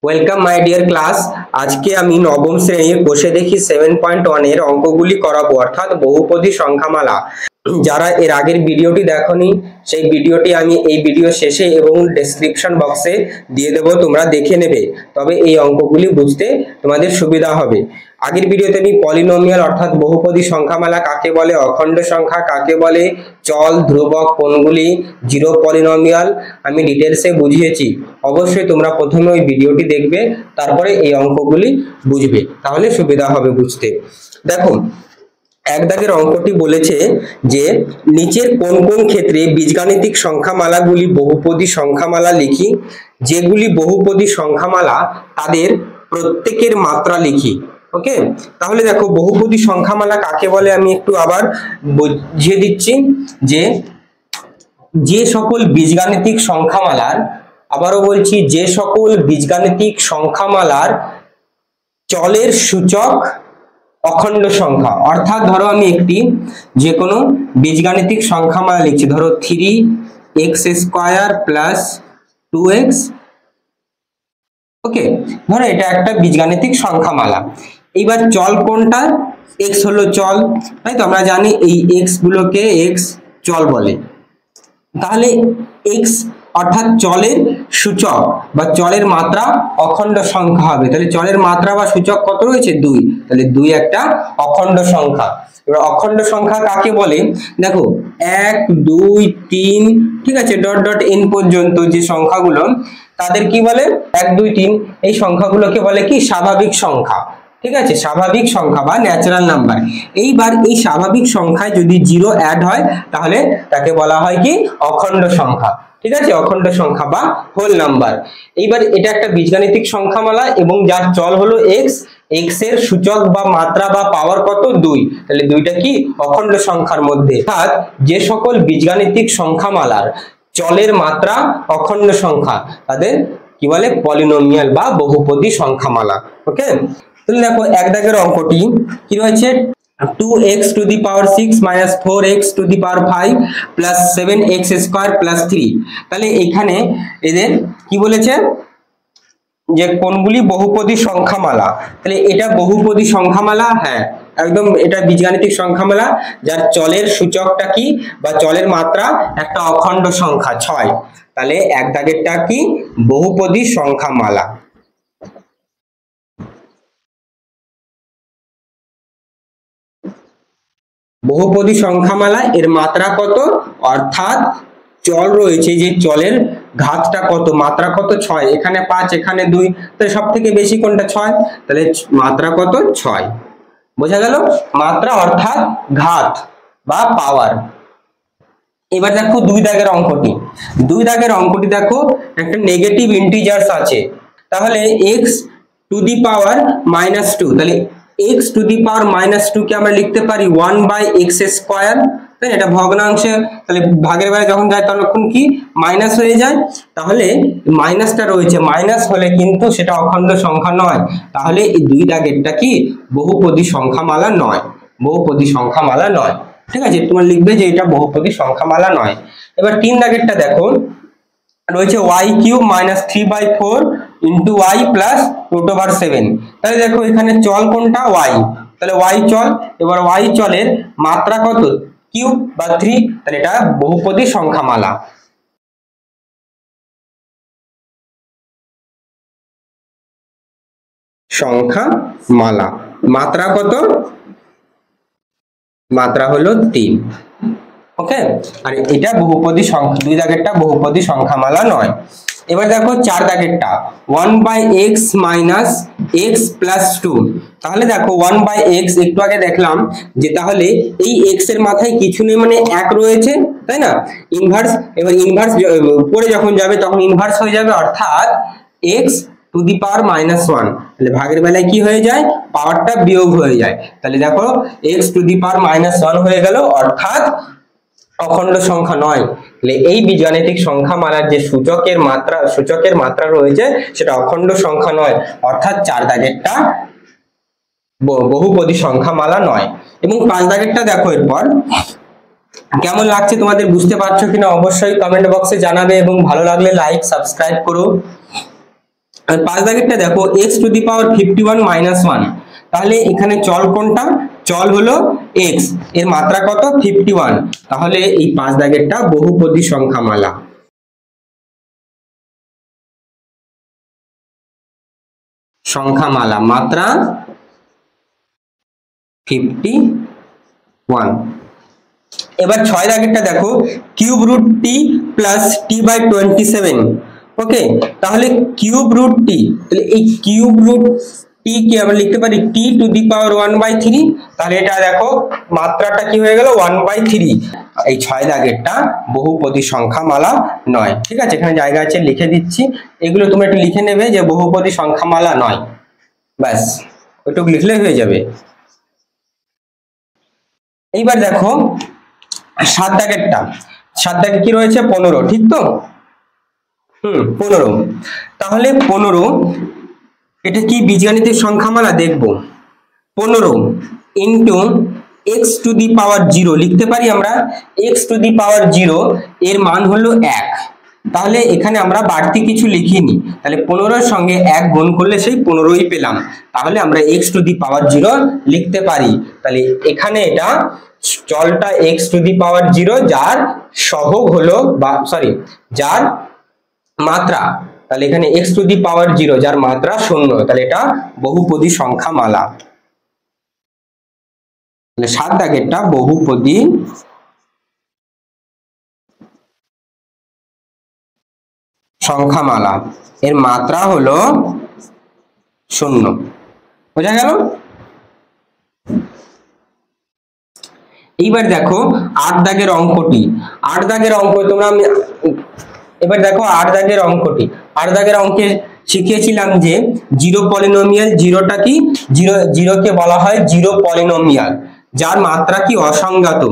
Welcome my dear class. আজকে আমি নবম শ্রেণীর বসে দেখি 7.1 এর অঙ্কগুলি করাবো, অর্থাৎ বহুপদী সংখ্যামালা। যারা এর আগের ভিডিওটি দেখোনি সেই ভিডিওটি আমি এই ভিডিও শেষে এবং ডেসক্রিপশন বক্সে দিয়ে দেবো, তোমরা দেখে নেবে, তবে এই অঙ্কগুলি বুঝতে তোমাদের সুবিধা হবে। আগের ভিডিওতে আমি পলিনোমিয়াল অর্থাৎ বহুপদী সংখ্যামালা কাকে বলে, অখণ্ড সংখ্যা কাকে বলে, চল, ধ্রুবক কোনগুলি, জিরো পলিনোমিয়াল আমি ডিটেলসে বুঝিয়েছি। অবশ্যই তোমরা প্রথমে ওই ভিডিওটি দেখবে, তারপরে এই অঙ্কগুলি বুঝবে, তাহলে সুবিধা হবে বুঝতে। দেখো, এক দাগের অঙ্কটি বলেছে যে নিচের কোন কোন ক্ষেত্রে বীজগাণিতিক সংখ্যামালাগুলি বহুপদী সংখ্যামালা লিখি। যেগুলি বহুপদী সংখ্যামালা তাদের প্রত্যেকের মাত্রা লিখি। ওকে, তাহলে দেখো বহুপদী সংখ্যামালা কাকে বলে আমি একটু আবার বুঝিয়ে দিচ্ছি। যে সকল বীজগাণিতিক সংখ্যামালার, আবারও বলছি, যে সকল বীজগাণিতিক সংখ্যামালার চলের সূচক অখণ্ড সংখ্যা, অর্থাৎ ধরো আমি একটি যে কোনো বীজগাণিতিক সংখ্যামালা লিখছি, ধরো 3x² প্লাস 2x। ওকে, ধরো এটা একটা বীজগাণিতিক সংখ্যামালা। এইবার চল কোনটা? x হলো চল, তাই তো আমরা জানি এই x গুলোকে x চল বলে। তাহলে x অর্থাৎ চলের সূচক বা চলের মাত্রা অখণ্ড সংখ্যা হবে। তাহলে চলের মাত্রা বা সূচক কত রয়েছে? 2। তাহলে 2 একটা অখণ্ড সংখ্যা। এবার অখণ্ড সংখ্যা কাকে বলে? দেখো 1 2 3, ঠিক আছে, ডট ডট n পর্যন্ত যে সংখ্যাগুলো তাদের কি বলে? 1 2 3 এই সংখ্যাগুলোকে বলে কি? স্বাভাবিক সংখ্যা। ঠিক আছে, স্বাভাবিক সংখ্যা বা ন্যাচারাল নাম্বার। এইবার এই স্বাভাবিক সংখ্যায় যদি 0 অ্যাড হয় তাহলে তাকে বলা হয় কি? অখণ্ড সংখ্যা। ঠিক আছে, অখণ্ড সংখ্যা বা হোল নাম্বার। এইবার এটা একটা বীজগাণিতিক সংখ্যামালা এবং যার চল হলো x, x এর সূচক বা মাত্রা বা পাওয়ার কত? 2। তাহলে 2টা কি? অখণ্ড সংখ্যার মধ্যে। অর্থাৎ যে সকল বীজগাণিতিক সংখ্যামালার চলের মাত্রা অখণ্ড সংখ্যা তাদের কি বলে? পলিনোমিয়াল বা বহুপদী সংখ্যামালা। ওকে, তাহলে দেখো এক দাগের অঙ্কটি কি রয়েছে? 2x to the power 6 minus 4x to the power 5 plus 7x² plus 3। তাহলে এখানে এদের কি বলেছে? যে কোনগুলি বহুপদী সংখ্যামালা। তাহলে এটা বহুপদী সংখ্যামালা, হ্যাঁ একদম, এটা বীজগাণিতিক সংখ্যামালা যার চলের সূচকটা কি বা চলের মাত্রা একটা অখণ্ড সংখ্যা 6। তাহলে এক দাগেরটা কি? বহুপদী সংখ্যামালা। বহুপদী সংখ্যামালা এর মাত্রা কত? অর্থাৎ চল রয়েছে, যে চলের ঘাতটা কত, মাত্রা কত? 6। এখানে 5, এখানে 2, তাহলে সব থেকে বেশি কোনটা? 6। তাহলে মাত্রা কত? 6। বোঝা গেল? মাত্রা অর্থাৎ ঘাত বা পাওয়ার। এবার দেখো 2 দাগের অঙ্কটি। 2 দাগের অঙ্কটি দেখো, একটা নেগেটিভ ইন্টিজার্স আছে। তাহলে x টু দি পাওয়ার -2, তাহলে x টু দি পাওয়ার -2 কে আমরা লিখতে পারি 1/x²। তাই এটা ভগ্নাংশে, তাহলে ভাগের বাইরে যখন যায় তখন কি? মাইনাস হয়ে যায়। তাহলে মাইনাসটা রয়েছে, মাইনাস হলে কিন্তু সেটা অখণ্ড সংখ্যা নয়। তাহলে এই 2 দাগেরটা কি? বহুপদী সংখ্যামালা নয়, বহুপদী সংখ্যামালা নয়। ঠিক আছে, তোমরা লিখবে যে এটা বহুপদী সংখ্যামালা নয়। এবার 3 দাগেরটা দেখো, রয়েছে y³ -3/4 ইন্টু y প্লাস √7। তাহলে দেখো এখানে চল কোনটা? y, তাহলে y চল। এবার y চলের মাত্রা কত? কিউব বা 3, তাহলে এটা বহুপদী সংখ্যামালা। সংখ্যামালা মাত্রা কত? মাত্রা হলো 3। ওকে, আর এটা বহুপদী সংখ্যা, 2 দাগেরটা বহুপদী সংখ্যামালা নয়। এবার দেখো 4 দাগেরটা 1/x minus x plus 2। তাহলে দেখো 1/x, একটু আগে দেখলাম যে তাহলে এই x এর মাথায় কিছু নেই, মানে 1 রয়েছে, তাই না? ইনভার্স, এবার ইনভার্স উপরে যখন যাবে তখন ইনভার্স হয়ে যাবে, অর্থাৎ x টু দি পাওয়ার -1। তাহলে ভাগের বেলায় কি হয়ে যায়? পাওয়ারটা বিয়োগ হয়ে যায়। তাহলে দেখো x টু দি পাওয়ার -1 হয়ে গেল, অর্থাৎ অখণ্ড সংখ্যা নয়। তাহলে এই বীজগাণিতিক সংখ্যামালার যে সূচকের মাত্রা রয়েছে সেটা অখণ্ড সংখ্যা নয়, অর্থাৎ 4 দাগেরটা বহুপদী সংখ্যামালা নয়। এবং 5 দাগেরটা দেখো, এরপর কেমন লাগছে তোমাদের, বুঝতে পারছো কিনা অবশ্যই কমেন্ট বক্সে জানাবে, এবং ভালো লাগলে লাইক সাবস্ক্রাইব করো। আর 5 দাগেরটা দেখো x to the power 51 minus 1, তাহলে এখানে চল কোনটা? চল হলো x, এর মাত্রা কত? 51, তাহলে এই 5 দাগেরটা বহুপদী সংখ্যামালা। সংখ্যামালা মাত্রা 51। এবার 6 দাগেরটা দেখো cube root t plus t by 27। Okay, তাহলে কিউব রুট টি, তাহলে এই কিউব রুট টি কি আমরা লিখতে পারি টি টু দি পাওয়ার 1/3, তাহলে এটা দেখো মাত্রাটা কি হয়ে গেল 1/3। এই 6 দাগেরটা বহুপদী সংখ্যামালা নয়। ঠিক আছে, এখানে জায়গা আছে লিখে দিচ্ছি, এগুলো তোমরা একটু লিখে নেবে যে বহুপদী সংখ্যামালা নয়, ব্যাস ওইটুকু লিখলেই হয়ে যাবে। এইবার দেখো 7 দাগেরটা, 7 দাগে কি রয়েছে? 15, ঠিক তো? 15, তাহলে 15 এটা কি বীজগাণিতিক সংখ্যামালা দেখবো। 15 ইন্টু এক্স টু দি পাওয়ার 0 লিখতে পারি আমরা। এক্স টু দি পাওয়ার 0 এর মান হলো 1, তাহলে এখানে আমরা বাড়তি কিছু লিখিনি, তাহলে 15 এর সঙ্গে 1 গুণ করলে সেই 15ই পেলাম, তাহলে আমরা এক্স টু দি পাওয়ার 0 লিখতে পারি। তাহলে এখানে এটা চলটা এক্স টু দি পাওয়ার 0 যার সহগ হলো বা সরি যার মাত্রা, তাহলে এখানে x টু দি পাওয়ার 0 যার মাত্রা 0, তাহলে এটা বহুপদী সংখ্যামালা। তাহলে 7 দাগেরটা বহুপদী সংখ্যামালা, এর মাত্রা হলো 0। বোঝা গেল? এইবার দেখো 8 দাগের অঙ্কটি। 8 দাগের অঙ্ক তোমরা এবার দেখো 8 দাগের অঙ্কটি। 8 দাগের অঙ্কে শিখিয়েছিলাম যে জিরো পলিনোমিয়াল, জিরোটা কি? জিরোকে বলা হয় জিরো পলিনোমিয়াল যার মাত্রা কি? অসংজ্ঞাত।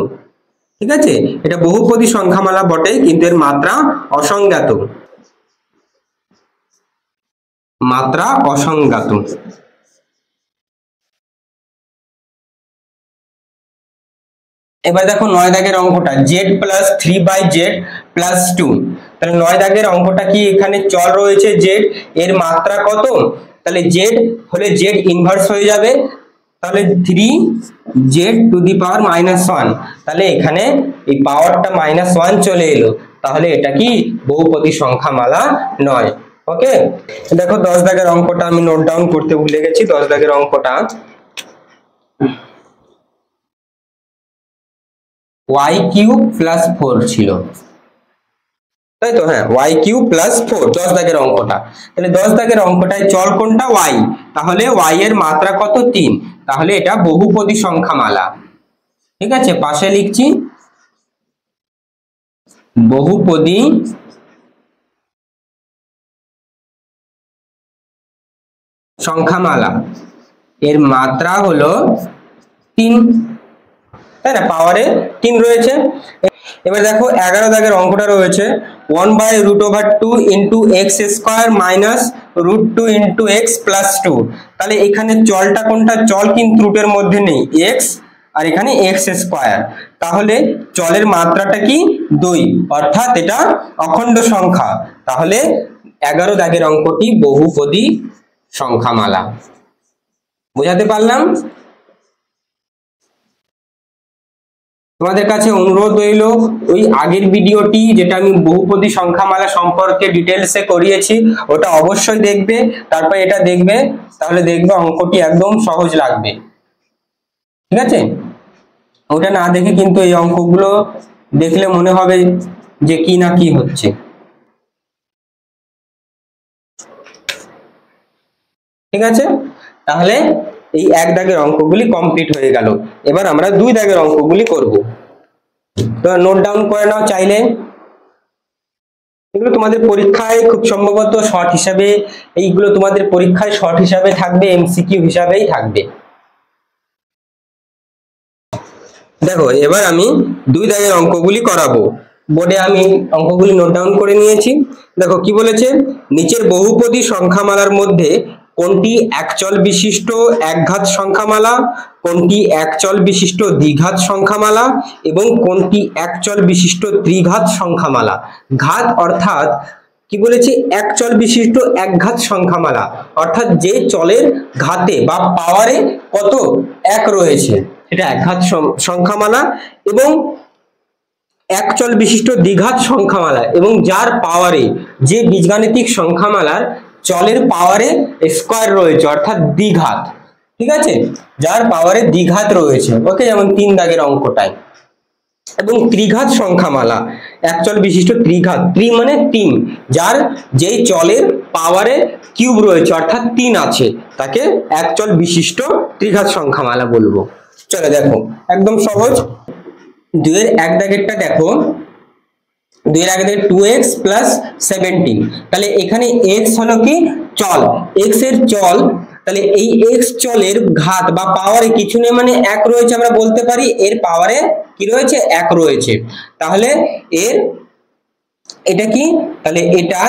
ঠিক আছে, এটা বহুপদী সংখ্যামালা বটে কিন্তু এর মাত্রা অসংজ্ঞাত, মাত্রা অসংজ্ঞাত। এবার দেখো 9 দাগের অঙ্কটা, z প্লাস 3/z প্লাস 2, তাহলে 9 দাগের অঙ্কটা কি? এখানে চল রয়েছে z, এর মাত্রা কত? তাহলে z হলে z ইনভার্স হয়ে যাবে, তাহলে 3z টু দি পাওয়ার -1, তাহলে এখানে এই পাওয়ারটা -1 চলে এলো, তাহলে এটা কি বহুপদী সংখ্যামালা নয়। ওকে, দেখো 10 দাগের অঙ্কটা আমি নোট ডাউন করতে ভুলে গেছি। 10 দাগের অঙ্কটা y কিউব প্লাস 4 ছিল, তাই তো? হ্যাঁ, y কিউব প্লাস 4 10 দাগের অঙ্কটা। তাহলে 10 দাগের অঙ্কটায় চল কোনটা? y, তাহলে y এর মাত্রা কত? 3, তাহলে এটা বহুপদী সংখ্যামালা। ঠিক আছে, পাশে লিখছি বহুপদী সংখ্যামালা, এর মাত্রা হলো 3, তাই না? পাওয়ারে 3 রয়েছে। এবার দেখো 11 দাগের অঙ্কটা রয়েছে 1/√2 into x square minus √2 into x plus 2, তাহলে এখানে চলটা কোনটা? চল কিন্তু রুটের মধ্যে নেই, এক্স আর এখানে এক্স স্কোয়ার, তাহলে চলের মাত্রাটা কি? 2, অর্থাৎ এটা অখণ্ড সংখ্যা, তাহলে 11 দাগের অঙ্কটি বহুপদী সংখ্যামালা। বোঝাতে পারলাম? তোমাদের কাছে অনুরোধ রইল ওই আগের ভিডিওটি যেটা আমি বহুপদী সংখ্যামালা সম্পর্কে ডিটেলসে করিয়েছি ওটা অবশ্যই দেখবে, তারপর এটা দেখবে, তাহলে দেখবে অঙ্কটি একদম সহজ লাগবে। ঠিক আছে, ওটা না দেখে কিন্তু এই অঙ্কগুলো দেখলে মনে হবে যে কি না কি হচ্ছে। ঠিক আছে, তাহলে এই 1 দাগের অঙ্কগুলি কমপ্লিট হয়ে গেল। এবার আমরা 2 দাগের অঙ্কগুলি করব, তো নোট ডাউন করে নাও চাইলে। এগুলো তোমাদের পরীক্ষায় খুব সম্ভবত শর্ট হিসাবে, এইগুলো তোমাদের পরীক্ষায় শর্ট হিসাবে থাকবে, এমসিকিউ হিসাবেই থাকবে। দেখো এবার আমি 2 দাগের অঙ্কগুলি করাবো, বোর্ডে আমি অঙ্কগুলি নোট ডাউন করে নিয়েছি। দেখো কি বলেছে, নিচের বহুপদী সংখ্যামালার মধ্যে কোনটি একচল বিশিষ্ট একঘাত সংখ্যামালা, কোনটি একচল বিশিষ্ট দ্বিঘাত সংখ্যামালা এবং কোনটি একচল বিশিষ্ট ত্রিঘাত সংখ্যামালা। ঘাত অর্থাৎ কি বলেছে, এক চল বিশিষ্ট একঘাত সংখ্যামালা, অর্থাৎ যে চলের ঘাতে বা পাওয়ারে কত এক রয়েছে এটা একঘাত সংখ্যামালা, এবং এক চল বিশিষ্ট দ্বিঘাত সংখ্যামালা, এবং যার পাওয়ারে যে বীজগাণিতিক সংখ্যামালার চলের পাওয়ারে স্কয়ার রয়েছে অর্থাৎ দ্বিঘাত, ঠিক আছে, যার পাওয়ারে দ্বিঘাত রয়েছে, ওকে, যেমন 3 দাগের অঙ্কটায়। এবং ত্রিঘাত সংখ্যামালা, এক চল বিশিষ্ট ত্রিঘাত, ত্রি মানে 3, যার যেই চলের পাওয়ারে কিউব রয়েছে অর্থাৎ 3 আছে, তাকে এক চল বিশিষ্ট ত্রিঘাত সংখ্যামালা বলবো। চলো দেখো একদম সহজ, 2 এর 1 দাগেরটা দেখো, 2 এর 1 দাগের 2x প্লাস 17, তাহলে এখানে x হলো কি চল, x এর চল, তাহলে এই x চলের ঘাত বা পাওয়ারে কিছু নেই মানে 1 রয়েছে, আমরা বলতে পারি এর পাওয়ারে কি রয়েছে 1 রয়েছে, তাহলে এর এটা কি, তাহলে এটা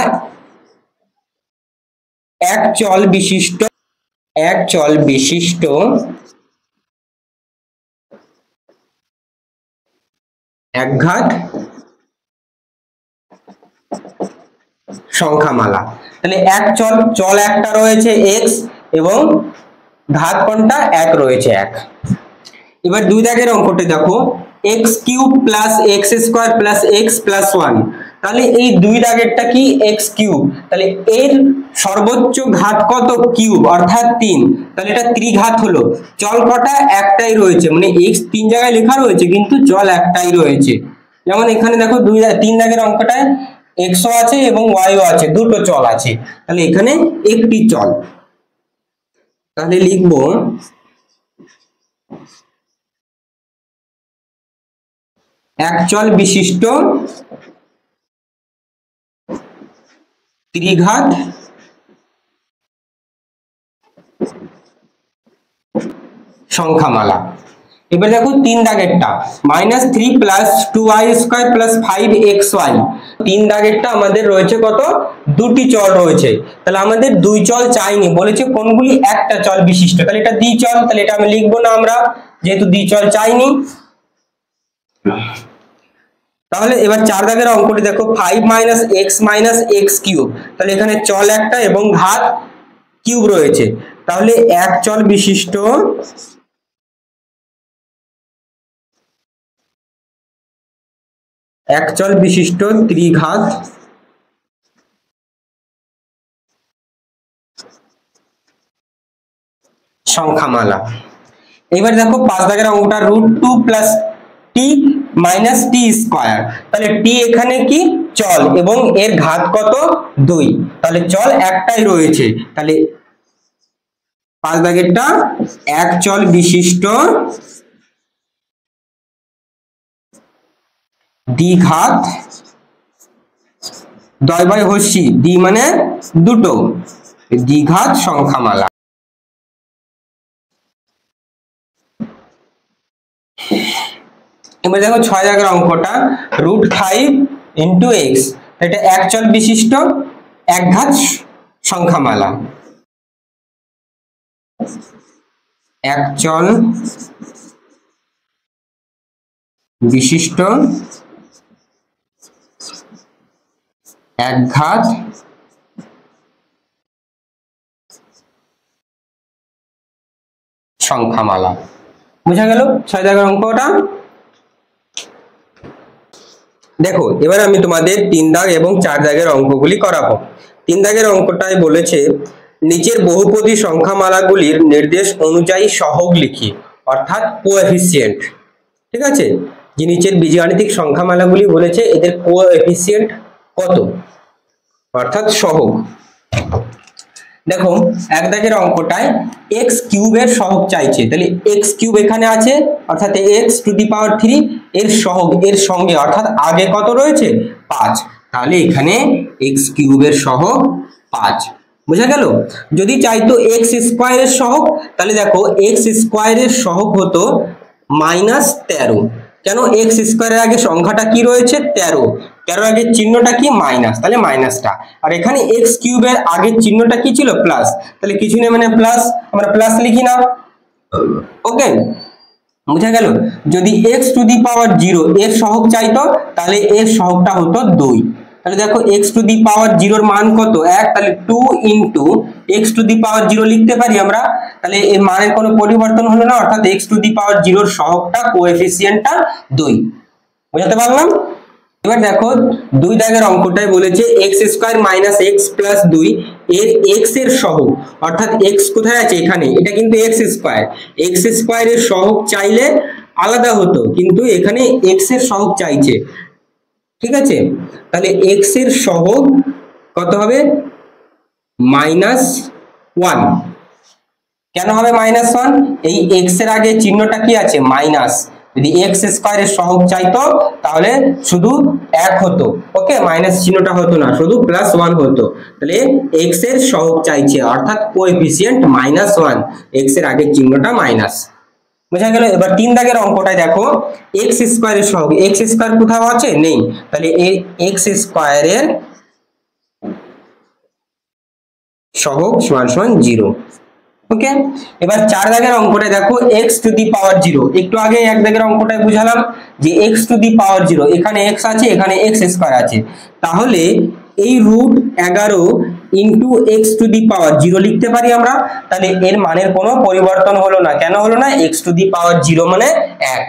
এক চল বিশিষ্ট একঘাত সংখ্যামালা। তাহলে এক চল একটা রয়েছে x, এবং ঘাত কোনটা 1 রয়েছে 1। এবার 2 দাগের অঙ্কটা দেখো, x cube plus x square plus x plus 1, তাহলে এই 2 দাগেরটা কি x কিউব, তাহলে এর সর্বোচ্চ ঘাত কত কিউব অর্থাৎ 3, তাহলে এটা ত্রিঘাত হলো, চল কটা একটাই রয়েছে, মানে x 3 জায়গায় লেখা রয়েছে কিন্তু চল একটাই রয়েছে। যেমন এখানে দেখো 3 দাগের অঙ্কটায় x ও আছে এবং y ও আছে, দুটো চল আছে, তাহলে এখানে একটি চল, তাহলে লিখবো এক চল বিশিষ্ট ত্রিঘাত সংখ্যামালা। এবার দেখো 3 দাগেরটা, -3 plus 2y square plus 5xy, 3 দাগেরটা আমাদের রয়েছে কত, দুটি চল রয়েছে, তাহলে আমাদের 2 চল চাইনি, বলেছে কোনগুলি একটা চল বিশিষ্ট, তাহলে এটা দ্বিচল, তাহলে এটা আমি লিখবো না আমরা, যেহেতু দ্বিচল চাইনি। তাহলে এবার 4 দাগের অঙ্কটি দেখো, 5 - x - x কিউব, তাহলে এখানে চল একটা এবং ঘাত কিউব রয়েছে, তাহলে এক চল বিশিষ্ট ত্রিঘাত সংখ্যামালা। এবার দেখো 5 দাগের অঙ্কটা, √2 প্লাস t মাইনাস টি স্কয়ার, তাহলে t এখানে কি চল এবং এর ঘাত কত 2, তাহলে চল একটাই রয়েছে, তাহলে 5 দাগেরটা এক চল বিশিষ্ট দ্বিঘাত, দয় বাই হস্যি, দ্বি মানে দুটো, দ্বিঘাত সংখ্যামালা। এবার দেখো 6 দাগের অঙ্কটা, √5 * x, এটা এক চল বিশিষ্ট একঘাত সংখ্যামালা, এক চল বিশিষ্ট একঘাত সংখ্যামালা। বুঝা গেল 6 দাগের অঙ্কটা? দেখো এবার আমি তোমাদের 3 দাগ এবং 4 দাগের অঙ্কগুলি করাবো। 3 দাগের অঙ্কটাই বলেছে নিচের বহুপদী সংখ্যামালাগুলির নির্দেশ অনুযায়ী সহগ লিখি, অর্থাৎ কোএফিসিয়েন্ট, ঠিক আছে, যে নিচের বীজগাণিতিক সংখ্যামালাগুলি বলেছে এদের কোএফিসিয়েন্ট কত অর্থাৎ সহগ। দেখো 1 দাগের অঙ্কটায় x কিউবের সহগ চাইছে, তাহলে x কিউব এখানে আছে অর্থাৎ x⁻³ এর সহগ এর সঙ্গে অর্থাৎ আগে কত রয়েছে 5, তাহলে এখানে x কিউবের সহগ 5। বুঝা গেল? যদি চাইতো x স্কয়ারের সহগ, তাহলে দেখো x স্কয়ারের সহগ হতো -13, কেন x স্কয়ারের আগে সংখ্যাটা কি রয়েছে 13, 13 আগের চিহ্নটা কি মাইনাস, তাহলে মাইনাসটা, আর এখানে x কিউবের আগের চিহ্নটা কি ছিল প্লাস, তাহলে কিছু নেই মানে প্লাস, আমরা প্লাস লিখি না, ওকে, বুঝা গেল? যদি x⁻0 এর সহগ চাইতো তাহলে এর সহগটা হতো 2, তাহলে দেখো x টু দি পাওয়ার 0 এর মান কত 1, তাহলে 2 ইনটু x টু দি পাওয়ার 0 লিখতে পারি আমরা। তাহলে এর মানের কোনো পরিবর্তন হলো না, অর্থাৎ x টু দি পাওয়ার 0 এর সহগটা কোএফিসিয়েন্টটা 2। বুঝতে পারলাম? এবার দেখো 2 দাগের অঙ্কটাই বলেছে x² - x + 2 এর x এর সহগ, অর্থাৎ x কোথায় আছে এখানে, এটা কিন্তু x² এর সহগ চাইলে আলাদা হতো, কিন্তু এখানে x এর সহগ চাইছে। ঠিক আছে, তাহলে x এর সহগ কত হবে -1। কেন হবে -1? এই x এর আগে চিহ্নটা কি আছে মাইনাস, যদি x² এর সহগ চাইতো তাহলে শুধু 1 হতো, ওকে, মাইনাস চিহ্নটা হতো না, শুধু +1 হতো। তাহলে x এর সহগ চাইছে, অর্থাৎ কোএফিসিয়েন্ট -1, x এর আগে চিহ্নটা মাইনাস। বুঝা গেল? এবার 3 দাগের অঙ্কটায় দেখো x² এর সহগ, x² কোথাও আছে নেই, তাহলে এই x² এর সহগ = 0। ওকে, এবার 4 দাগের অঙ্কটা দেখো x টু দি পাওয়ার 0, একটু আগে 1 দাগের অঙ্কটায় বুঝালাম যে x টু দি পাওয়ার 0, এখানে x আছে, এখানে x² আছে, তাহলে এই √11 ইনটু x টু দি পাওয়ার 0 লিখতে পারি আমরা। তাহলে এর মানের কোনো পরিবর্তন হলো না, কেন হলো না? x টু দি পাওয়ার 0 মানে 1,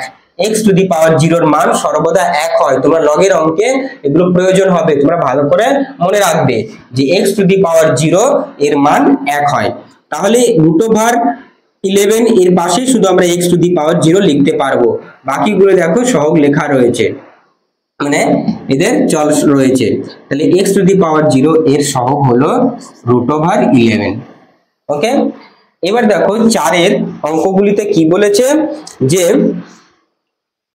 x টু দি পাওয়ার 0 এর মান সর্বদা 1 হয়। তোমরা লগের অঙ্কে এগুলো প্রয়োজন হবে, তোমরা ভালো করে মনে রাখবে যে x টু দি পাওয়ার 0 এর মান 1 হয়। তাহলে √11 এর পাশে শুধু আমরা x টু দি পাওয়ার 0 লিখতে পারবো, বাকিগুলো দেখো সহগ লেখা রয়েছে, মানে এদের চল রয়েছে। তাহলে x টু দি পাওয়ার 0 এর সহগ হলো √11। ওকে, এবার দেখো 4 এর অঙ্কগুলিতে কি বলেছে যে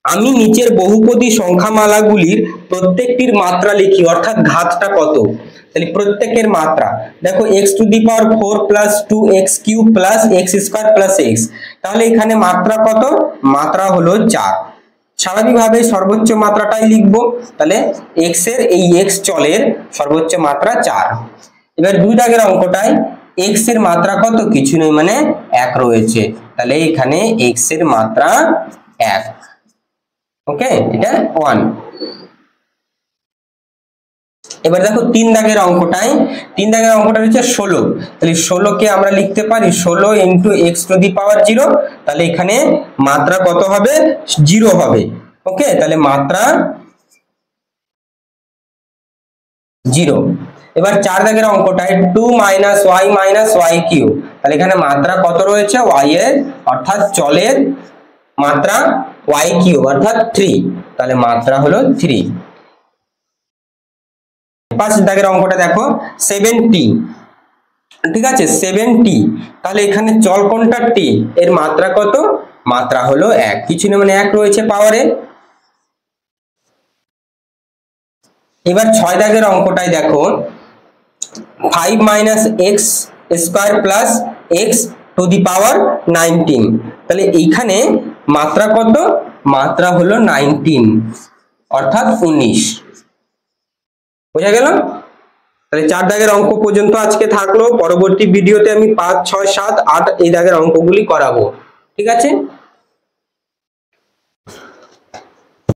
আমি নিচের বহুপদী সংখ্যামালাগুলির প্রত্যেকটির মাত্রা লিখি, অর্থাৎ ঘাতটা কত। তাহলে প্রত্যেকের মাত্রা দেখো x to the power 4 + 2x³ + x² + x, তাহলে এখানে মাত্রা কত? মাত্রা হলো 4। স্বাভাবিকভাবে সর্বোচ্চ মাত্রাটাই লিখব, তাহলে x এর এই x চলের সর্বোচ্চ মাত্রা 4। এবার 2 দাগের অঙ্কটায় x এর মাত্রা কত? কিছু নেই, মানে 1 রয়েছে, তাহলে এখানে x এর মাত্রা 1। ওকে, এটা 1। এবার দেখো 3 দাগের অঙ্কটায়, 3 দাগের অঙ্কটা হচ্ছে 16, তাহলে 16 কে আমরা লিখতে পারি 16 ইনটু x টু দি পাওয়ার 0, তাহলে এখানে মাত্রা কত হবে? 0 হবে। ওকে, তাহলে মাত্রা 0। এবার 4 দাগের অঙ্কটায় 2 - y - y³, তাহলে এখানে মাত্রা কত রয়েছে? y এর, অর্থাৎ চলের মাত্রা y³ অর্থাৎ 3, তাহলে মাত্রা হলো 3। 5 দাগের অঙ্কটা দেখো 7t, ঠিক আছে 7t, তাহলে এখানে চল কোনটা? t, এর মাত্রা কত? মাত্রা হলো 1, কিছু না, মানে 1 রয়েছে পাওয়ারে। এবার 6 দাগের অঙ্কটায় দেখো 5 - x² + x টু দি পাওয়ার 19, তাহলে এইখানে মাত্রা কত? মাত্রা হলো 19, অর্থাৎ 19। বুঝা গেল? তাহলে 4 দাগের অঙ্ক পর্যন্ত আজকে থাকলো, পরবর্তী ভিডিওতে আমি 5, 6, 7, 8 এই দাগের অঙ্কগুলি করাবো। ঠিক আছে।